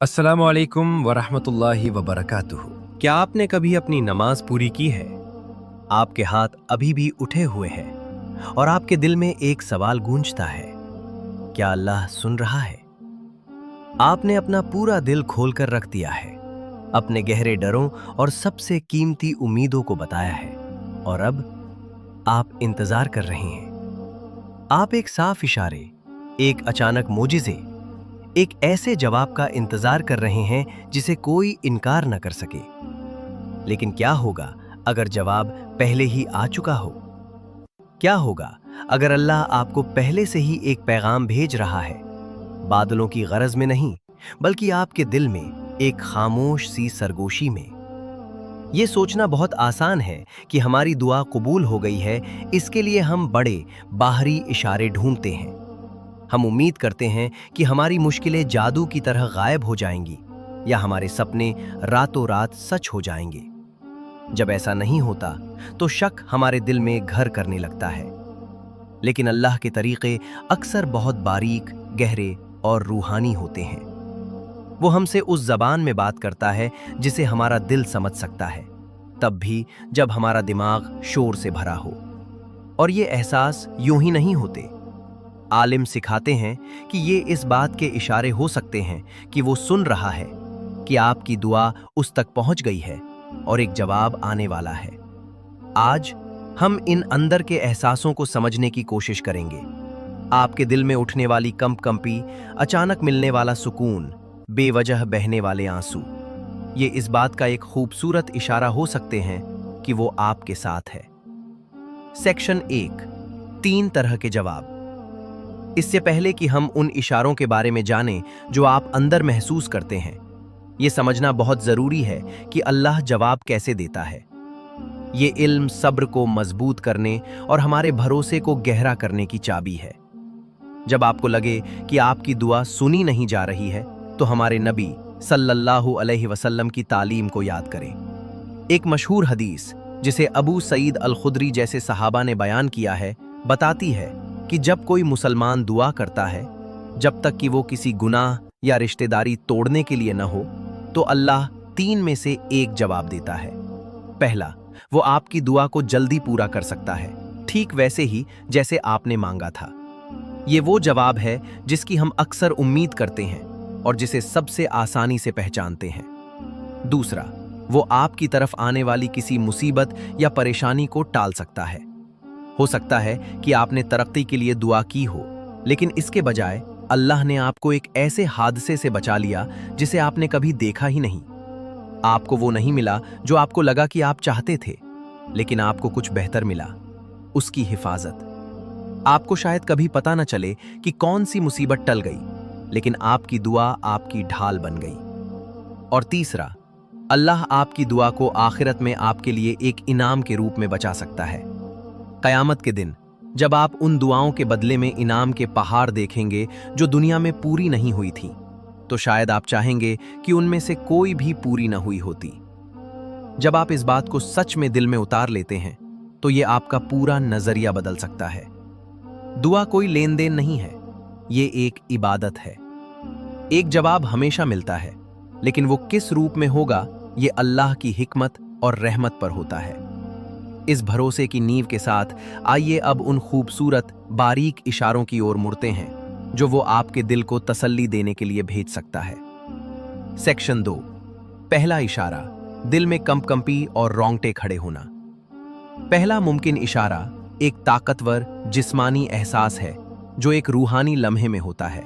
अस्सलामु अलैकुम वरहमतुल्लाहि वबरकातुहू। क्या आपने कभी अपनी नमाज पूरी की है? आपके हाथ अभी भी उठे हुए हैं और आपके दिल में एक सवाल गूंजता है, क्या अल्लाह सुन रहा है? आपने अपना पूरा दिल खोलकर रख दिया है, अपने गहरे डरों और सबसे कीमती उम्मीदों को बताया है, और अब आप इंतजार कर रहे हैं। आप एक साफ इशारे, एक अचानक मोजिज़े, एक ऐसे जवाब का इंतजार कर रहे हैं जिसे कोई इनकार न कर सके। लेकिन क्या होगा अगर जवाब पहले ही आ चुका हो? क्या होगा अगर अल्लाह आपको पहले से ही एक पैगाम भेज रहा है, बादलों की गरज में नहीं, बल्कि आपके दिल में एक खामोश सी सरगोशी में? ये सोचना बहुत आसान है कि हमारी दुआ कबूल हो गई है। इसके लिए हम बड़े बाहरी इशारे ढूंढते हैं। हम उम्मीद करते हैं कि हमारी मुश्किलें जादू की तरह गायब हो जाएंगी या हमारे सपने रातों रात सच हो जाएंगे। जब ऐसा नहीं होता तो शक हमारे दिल में घर करने लगता है। लेकिन अल्लाह के तरीके अक्सर बहुत बारीक, गहरे और रूहानी होते हैं। वो हमसे उस जबान में बात करता है जिसे हमारा दिल समझ सकता है, तब भी जब हमारा दिमाग शोर से भरा हो। और ये एहसास यूं ही नहीं होते। आलिम सिखाते हैं कि ये इस बात के इशारे हो सकते हैं कि वो सुन रहा है, कि आपकी दुआ उस तक पहुंच गई है और एक जवाब आने वाला है। आज हम इन अंदर के एहसासों को समझने की कोशिश करेंगे। आपके दिल में उठने वाली कंपकंपी, अचानक मिलने वाला सुकून, बेवजह बहने वाले आंसू, ये इस बात का एक खूबसूरत इशारा हो सकते हैं कि वो आपके साथ है। सेक्शन 1, 3 तरह के जवाब। इससे पहले कि हम उन इशारों के बारे में जानें जो आप अंदर महसूस करते हैं, ये समझना बहुत जरूरी है कि अल्लाह जवाब कैसे देता है। ये इल्म सब्र को मजबूत करने और हमारे भरोसे को गहरा करने की चाबी है। जब आपको लगे कि आपकी दुआ सुनी नहीं जा रही है, तो हमारे नबी सल्लल्लाहु अलैहि वसल्लम की तालीम को याद करें। एक मशहूर हदीस जिसे अबू सईद अल खुदरी जैसे सहाबा ने बयान किया है, बताती है कि जब कोई मुसलमान दुआ करता है, जब तक कि वो किसी गुनाह या रिश्तेदारी तोड़ने के लिए न हो, तो अल्लाह 3 में से 1 जवाब देता है। पहला, वो आपकी दुआ को जल्दी पूरा कर सकता है, ठीक वैसे ही जैसे आपने मांगा था। ये वो जवाब है जिसकी हम अक्सर उम्मीद करते हैं और जिसे सबसे आसानी से पहचानते हैं। दूसरा, वो आपकी तरफ आने वाली किसी मुसीबत या परेशानी को टाल सकता है। हो सकता है कि आपने तरक्की के लिए दुआ की हो, लेकिन इसके बजाय अल्लाह ने आपको एक ऐसे हादसे से बचा लिया जिसे आपने कभी देखा ही नहीं। आपको वो नहीं मिला जो आपको लगा कि आप चाहते थे, लेकिन आपको कुछ बेहतर मिला, उसकी हिफाजत। आपको शायद कभी पता न चले कि कौन सी मुसीबत टल गई, लेकिन आपकी दुआ आपकी ढाल बन गई। और तीसरा, अल्लाह आपकी दुआ को आखिरत में आपके लिए एक इनाम के रूप में बचा सकता है। कयामत के दिन जब आप उन दुआओं के बदले में इनाम के पहाड़ देखेंगे जो दुनिया में पूरी नहीं हुई थी, तो शायद आप चाहेंगे कि उनमें से कोई भी पूरी न हुई होती। जब आप इस बात को सच में दिल में उतार लेते हैं, तो ये आपका पूरा नजरिया बदल सकता है। दुआ कोई लेन देन नहीं है, ये एक इबादत है। एक जवाब हमेशा मिलता है, लेकिन वो किस रूप में होगा, ये अल्लाह की हिकमत और रहमत पर होता है। इस भरोसे की नींव के साथ आइए अब उन खूबसूरत बारीक इशारों की ओर मुड़ते हैं जो वो आपके दिल को तसल्ली देने के लिए भेज सकता है। सेक्शन 2, पहला इशारा, दिल में कंपकंपी और रोंगटे खड़े होना। पहला मुमकिन इशारा एक ताकतवर जिस्मानी एहसास है जो एक रूहानी लम्हे में होता है।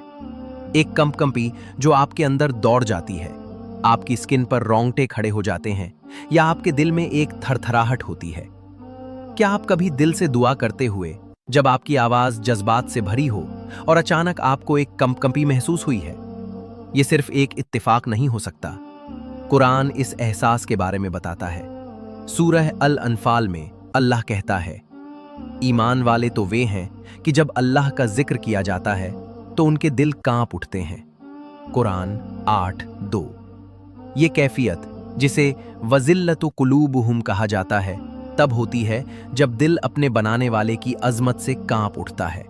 एक कंपकंपी जो आपके अंदर दौड़ जाती है, आपकी स्किन पर रोंगटे खड़े हो जाते हैं, या आपके दिल में एक थरथराहट होती है। क्या आप कभी दिल से दुआ करते हुए, जब आपकी आवाज जज्बात से भरी हो और अचानक आपको एक कंपकंपी महसूस हुई है? यह सिर्फ एक इत्तेफाक नहीं हो सकता। कुरान इस एहसास के बारे में बताता है। सूरह अल अनफाल में अल्लाह कहता है, ईमान वाले तो वे हैं कि जब अल्लाह का जिक्र किया जाता है तो उनके दिल कांप उठते हैं। कुरान 8:2। ये कैफियत, जिसे वज़िल्लतु कुलूबुहुम कहा जाता है, तब होती है जब दिल अपने बनाने वाले की अजमत से कांप उठता है।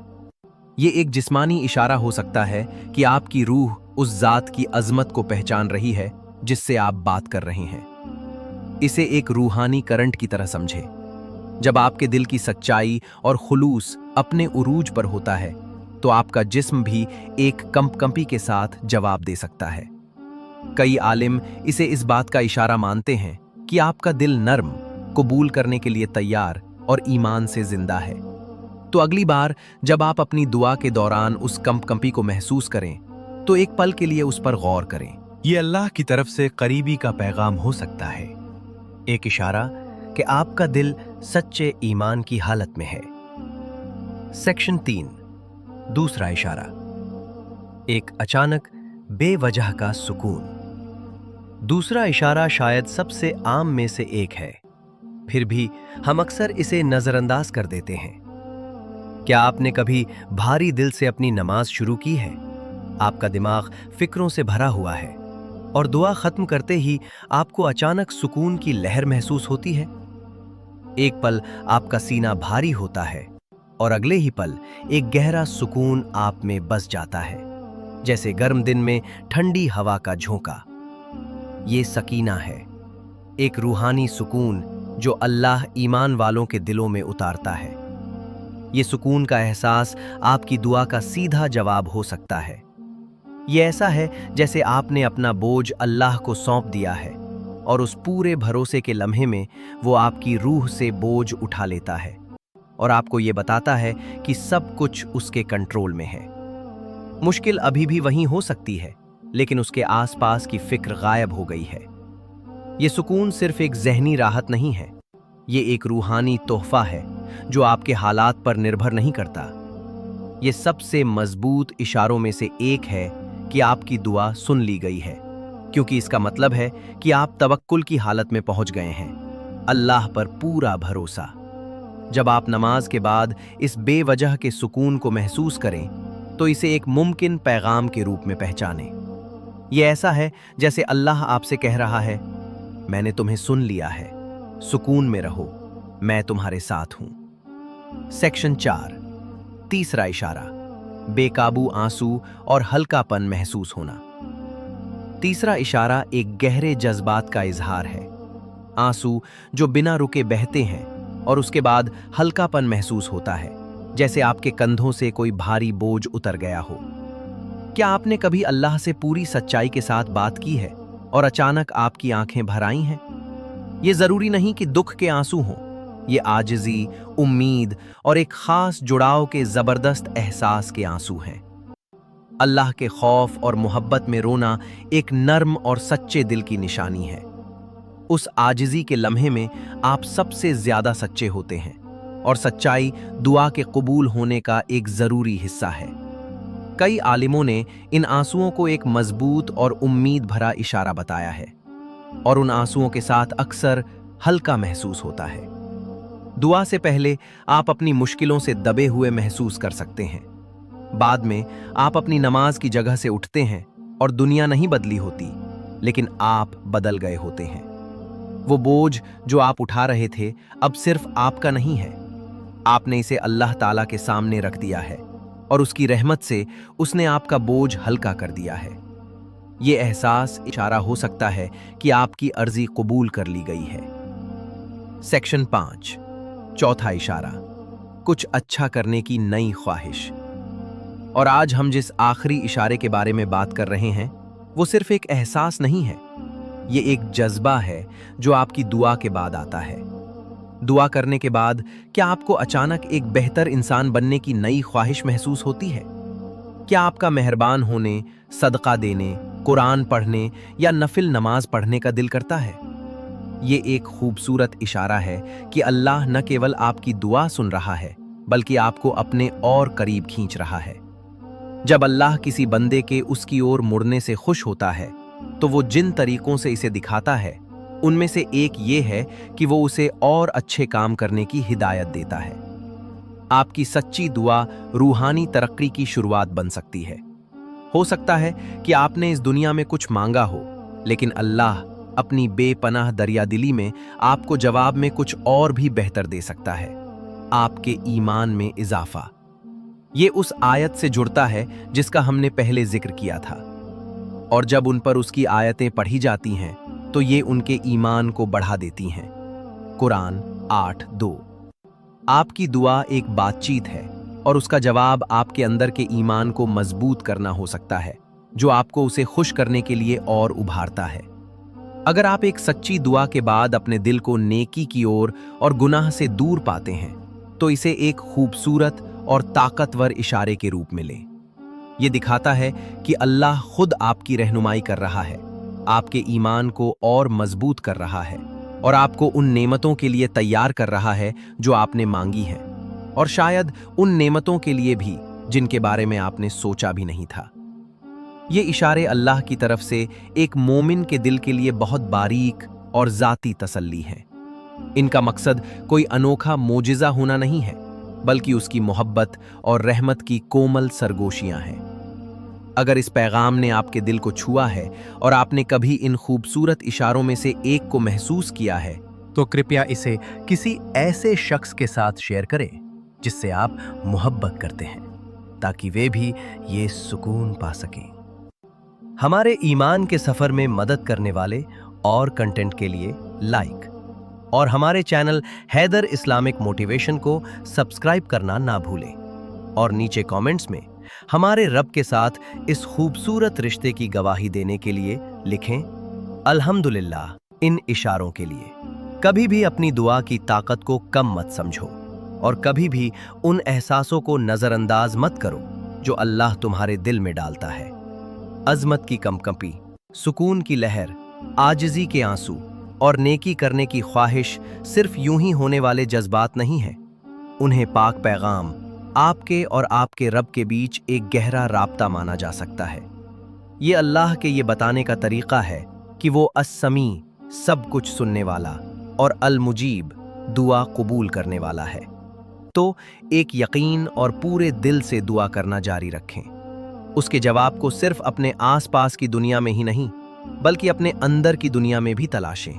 ये एक जिस्मानी इशारा हो सकता है कि आपकी रूह उस जात की अजमत को पहचान रही है जिससे आप बात कर रहे हैं। इसे एक रूहानी करंट की तरह समझें। जब आपके दिल की सच्चाई और खुलूस अपने उरूज पर होता है तो आपका जिस्म भी एक कंपकंपी के साथ जवाब दे सकता है। कई आलिम इसे इस बात का इशारा मानते हैं कि आपका दिल नर्म, कबूल करने के लिए तैयार और ईमान से जिंदा है। तो अगली बार जब आप अपनी दुआ के दौरान उस कंपकंपी को महसूस करें तो एक पल के लिए उस पर गौर करें। ये अल्लाह की तरफ से करीबी का पैगाम हो सकता है, एक इशारा कि आपका दिल सच्चे ईमान की हालत में है। सेक्शन 3, दूसरा इशारा, एक अचानक बेवजह का सुकून। दूसरा इशारा शायद सबसे आम में से एक है, फिर भी हम अक्सर इसे नजरअंदाज कर देते हैं। क्या आपने कभी भारी दिल से अपनी नमाज शुरू की है? आपका दिमाग फिक्रों से भरा हुआ है और दुआ खत्म करते ही आपको अचानक सुकून की लहर महसूस होती है। एक पल आपका सीना भारी होता है और अगले ही पल एक गहरा सुकून आप में बस जाता है, जैसे गर्म दिन में ठंडी हवा का झोंका। ये सकीना है, एक रूहानी सुकून जो अल्लाह ईमान वालों के दिलों में उतारता है। ये सुकून का एहसास आपकी दुआ का सीधा जवाब हो सकता है। ये ऐसा है जैसे आपने अपना बोझ अल्लाह को सौंप दिया है और उस पूरे भरोसे के लम्हे में वो आपकी रूह से बोझ उठा लेता है और आपको ये बताता है कि सब कुछ उसके कंट्रोल में है। मुश्किल अभी भी वहीं हो सकती है, लेकिन उसके आसपास की फिक्र गायब हो गई है। ये सुकून सिर्फ एक ज़हनी राहत नहीं है, ये एक रूहानी तोहफा है जो आपके हालात पर निर्भर नहीं करता। ये सबसे मजबूत इशारों में से एक है कि आपकी दुआ सुन ली गई है, क्योंकि इसका मतलब है कि आप तवक्कुल की हालत में पहुंच गए हैं, अल्लाह पर पूरा भरोसा। जब आप नमाज के बाद इस बेवजह के सुकून को महसूस करें तो इसे एक मुमकिन पैगाम के रूप में पहचानें। यह ऐसा है जैसे अल्लाह आपसे कह रहा है, मैंने तुम्हें सुन लिया है, सुकून में रहो, मैं तुम्हारे साथ हूं। सेक्शन 4, तीसरा इशारा, बेकाबू आंसू और हल्कापन महसूस होना। तीसरा इशारा एक गहरे जज्बात का इजहार है। आंसू जो बिना रुके बहते हैं और उसके बाद हल्कापन महसूस होता है, जैसे आपके कंधों से कोई भारी बोझ उतर गया हो। क्या आपने कभी अल्लाह से पूरी सच्चाई के साथ बात की है और अचानक आपकी आंखें भर आई हैं? ये जरूरी नहीं कि दुख के आंसू हों, ये आजिज़ी, उम्मीद और एक खास जुड़ाव के जबरदस्त एहसास के आंसू हैं। अल्लाह के खौफ और मोहब्बत में रोना एक नर्म और सच्चे दिल की निशानी है। उस आजिज़ी के लम्हे में आप सबसे ज्यादा सच्चे होते हैं और सच्चाई दुआ के कबूल होने का एक जरूरी हिस्सा है। कई आलिमों ने इन आंसुओं को एक मजबूत और उम्मीद भरा इशारा बताया है और उन आंसुओं के साथ अक्सर हल्का महसूस होता है। दुआ से पहले आप अपनी मुश्किलों से दबे हुए महसूस कर सकते हैं। बाद में आप अपनी नमाज की जगह से उठते हैं और दुनिया नहीं बदली होती, लेकिन आप बदल गए होते हैं। वो बोझ जो आप उठा रहे थे अब सिर्फ आपका नहीं है, आपने इसे अल्लाह ताला के सामने रख दिया है और उसकी रहमत से उसने आपका बोझ हल्का कर दिया है। ये एहसास इशारा हो सकता है कि आपकी अर्जी कबूल कर ली गई है। सेक्शन 5, चौथा इशारा, कुछ अच्छा करने की नई ख्वाहिश। और आज हम जिस आखिरी इशारे के बारे में बात कर रहे हैं वो सिर्फ एक एहसास नहीं है, ये एक जज्बा है जो आपकी दुआ के बाद आता है। दुआ करने के बाद क्या आपको अचानक एक बेहतर इंसान बनने की नई ख्वाहिश महसूस होती है? क्या आपका मेहरबान होने, सदका देने, कुरान पढ़ने या नफिल नमाज पढ़ने का दिल करता है? ये एक खूबसूरत इशारा है कि अल्लाह न केवल आपकी दुआ सुन रहा है बल्कि आपको अपने और करीब खींच रहा है। जब अल्लाह किसी बंदे के उसकी ओर मुड़ने से खुश होता है तो वो जिन तरीकों से इसे दिखाता है उनमें से एक ये है कि वो उसे और अच्छे काम करने की हिदायत देता है। आपकी सच्ची दुआ रूहानी तरक्की की शुरुआत बन सकती है। हो सकता है कि आपने इस दुनिया में कुछ मांगा हो, लेकिन अल्लाह अपनी बेपनाह दरियादिली में आपको जवाब में कुछ और भी बेहतर दे सकता है, आपके ईमान में इजाफा। ये उस आयत से जुड़ता है जिसका हमने पहले जिक्र किया था। और जब उन पर उसकी आयतें पढ़ी जाती हैं तो ये उनके ईमान को बढ़ा देती हैं। कुरान 8:2। आपकी दुआ एक बातचीत है और उसका जवाब आपके अंदर के ईमान को मजबूत करना हो सकता है, जो आपको उसे खुश करने के लिए और उभारता है। अगर आप एक सच्ची दुआ के बाद अपने दिल को नेकी की ओर और गुनाह से दूर पाते हैं तो इसे एक खूबसूरत और ताकतवर इशारे के रूप में लें। ये दिखाता है कि अल्लाह खुद आपकी रहनुमाई कर रहा है, आपके ईमान को और मजबूत कर रहा है और आपको उन नेमतों के लिए तैयार कर रहा है जो आपने मांगी हैं, और शायद उन नेमतों के लिए भी जिनके बारे में आपने सोचा भी नहीं था। ये इशारे अल्लाह की तरफ से एक मोमिन के दिल के लिए बहुत बारीक और ज़ाती तसल्ली हैं। इनका मकसद कोई अनोखा मोजिज़ा होना नहीं है, बल्कि उसकी मोहब्बत और रहमत की कोमल सरगोशियां हैं। अगर इस पैगाम ने आपके दिल को छुआ है और आपने कभी इन खूबसूरत इशारों में से एक को महसूस किया है, तो कृपया इसे किसी ऐसे शख्स के साथ शेयर करें जिससे आप मोहब्बत करते हैं, ताकि वे भी ये सुकून पा सकें। हमारे ईमान के सफ़र में मदद करने वाले और कंटेंट के लिए लाइक और हमारे चैनल हैदर इस्लामिक मोटिवेशन को सब्सक्राइब करना ना भूलें, और नीचे कमेंट्स में हमारे रब के साथ इस खूबसूरत रिश्ते की गवाही देने के लिए लिखें अल्हम्दुलिल्लाह इन इशारों के लिए। कभी भी अपनी दुआ की ताकत को कम मत समझो और कभी भी उन एहसासों को नज़रअंदाज मत करो जो अल्लाह तुम्हारे दिल में डालता है। अज़मत की कंपकंपी, सुकून की लहर, आजिज़ी के आंसू और नेकी करने की ख्वाहिश सिर्फ यूं ही होने वाले जज्बात नहीं हैं। उन्हें पाक पैगाम, आपके और आपके रब के बीच एक गहरा राब्ता माना जा सकता है। ये अल्लाह के ये बताने का तरीक़ा है कि वो अस्समी, सब कुछ सुनने वाला, और अल-मुजीब, दुआ कबूल करने वाला है। तो एक यकीन और पूरे दिल से दुआ करना जारी रखें। उसके जवाब को सिर्फ अपने आसपास की दुनिया में ही नहीं, बल्कि अपने अंदर की दुनिया में भी तलाशें,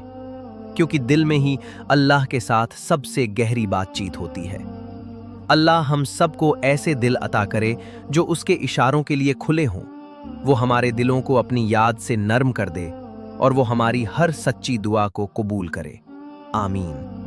क्योंकि दिल में ही अल्लाह के साथ सबसे गहरी बातचीत होती है। अल्लाह हम सबको ऐसे दिल अता करे जो उसके इशारों के लिए खुले हों। वो हमारे दिलों को अपनी याद से नर्म कर दे और वो हमारी हर सच्ची दुआ को कबूल करे। आमीन।